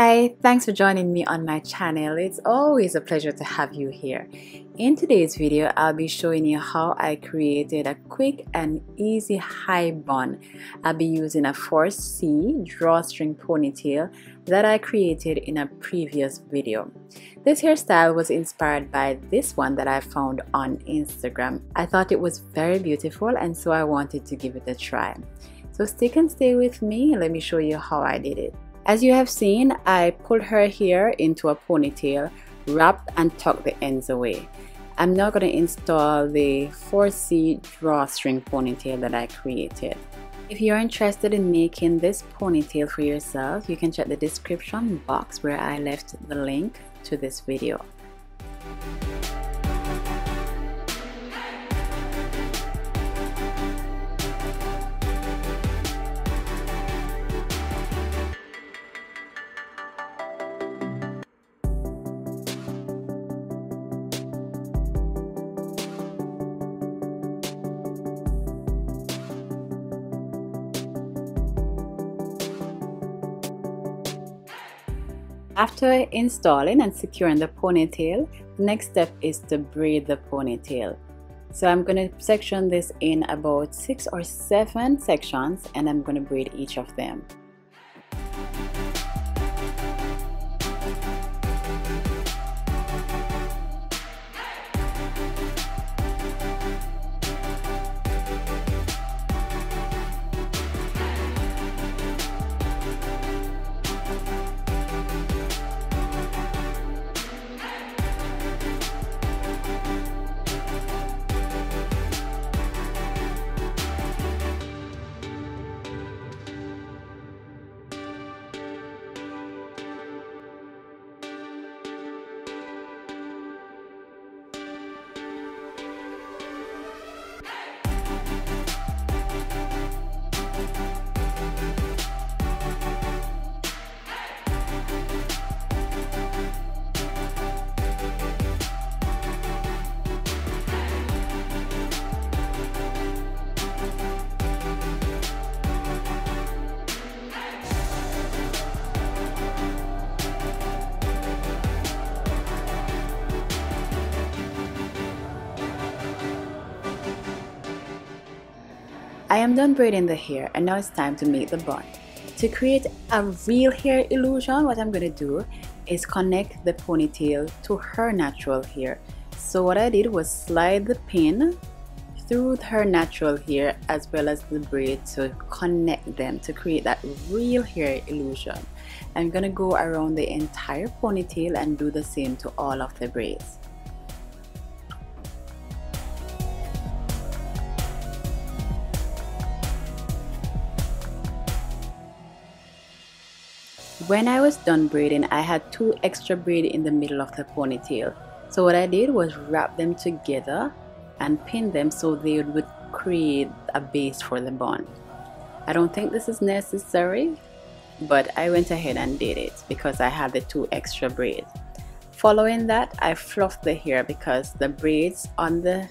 Hi, thanks for joining me on my channel. It's always a pleasure to have you here. In today's video, I'll be showing you how I created a quick and easy high bun. I'll be using a 4C drawstring ponytail that I created in a previous video. This hairstyle was inspired by this one that I found on Instagram. I thought it was very beautiful and so I wanted to give it a try. So stick and stay with me. Let me show you how I did it. As you have seen, I pulled her hair into a ponytail, wrapped and tucked the ends away. I'm now going to install the 4C drawstring ponytail that I created. If you're interested in making this ponytail for yourself, you can check the description box where I left the link to this video. After installing and securing the ponytail, the next step is to braid the ponytail. So I'm going to section this in about 6 or 7 sections and I'm going to braid each of them. I am done braiding the hair and now it's time to make the bun. To create a real hair illusion, what I'm going to do is connect the ponytail to her natural hair. So what I did was slide the pin through her natural hair as well as the braid to connect them to create that real hair illusion. I'm going to go around the entire ponytail and do the same to all of the braids. When I was done braiding, I had 2 extra braids in the middle of the ponytail. So what I did was wrap them together and pin them so they would create a base for the bun. I don't think this is necessary, but I went ahead and did it because I had the 2 extra braids. Following that, I fluffed the hair because the braids on the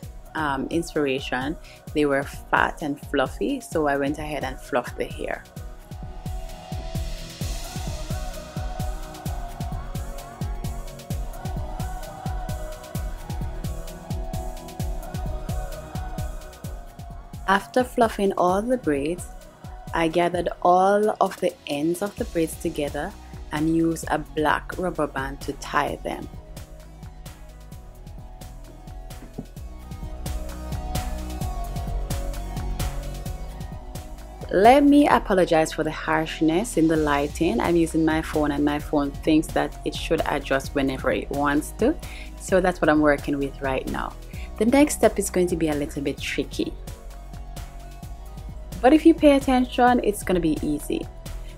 inspiration, they were fat and fluffy, so I went ahead and fluffed the hair. After fluffing all the braids, I gathered all of the ends of the braids together and used a black rubber band to tie them. Let me apologize for the harshness in the lighting. I'm using my phone and my phone thinks that it should adjust whenever it wants to. So that's what I'm working with right now. The next step is going to be a little bit tricky. But if you pay attention, it's going to be easy.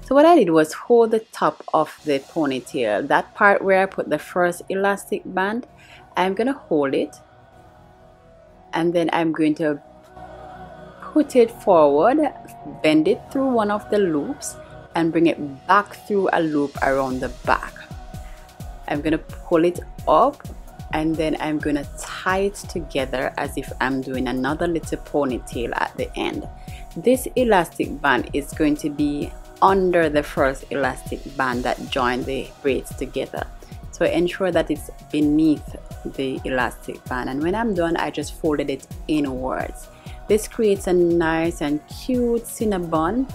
So what I did was hold the top of the ponytail, that part where I put the first elastic band. I'm going to hold it and then I'm going to put it forward, bend it through one of the loops and bring it back through a loop around the back. I'm going to pull it up and then I'm going to tie it together as if I'm doing another little ponytail at the end. This elastic band is going to be under the first elastic band that joined the braids together. So ensure that it's beneath the elastic band, and when I'm done, I just folded it inwards. This creates a nice and cute cinnabon,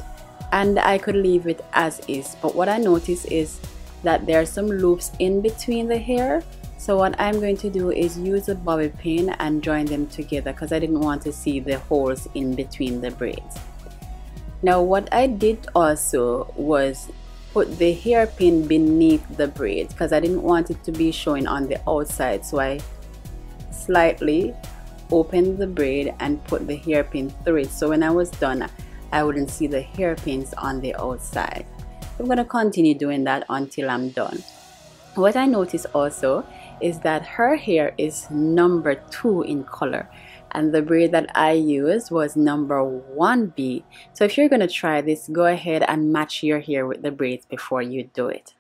and I could leave it as is, but what I notice is that there are some loops in between the hair. So what I'm going to do is use a bobby pin and join them together because I didn't want to see the holes in between the braids. Now what I did also was put the hairpin beneath the braids because I didn't want it to be showing on the outside, so I slightly opened the braid and put the hairpin through it, so when I was done I wouldn't see the hairpins on the outside. I'm going to continue doing that until I'm done. What I noticed also is that her hair is number 2 in color, and the braid that I used was number 1B. So if you're going to try this, go ahead and match your hair with the braids before you do it.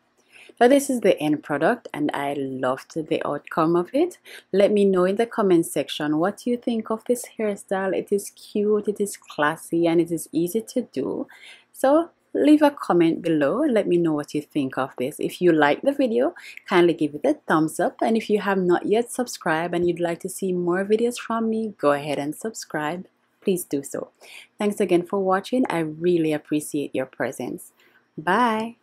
So this is the end product, and I loved the outcome of it. Let me know in the comment section what you think of this hairstyle. It is cute, it is classy, and it is easy to do. So leave a comment below. Let me know what you think of this. If you like the video, kindly give it a thumbs up, and if you have not yet subscribed and you'd like to see more videos from me, go ahead and subscribe. Please do so. Thanks again for watching. I really appreciate your presence. Bye.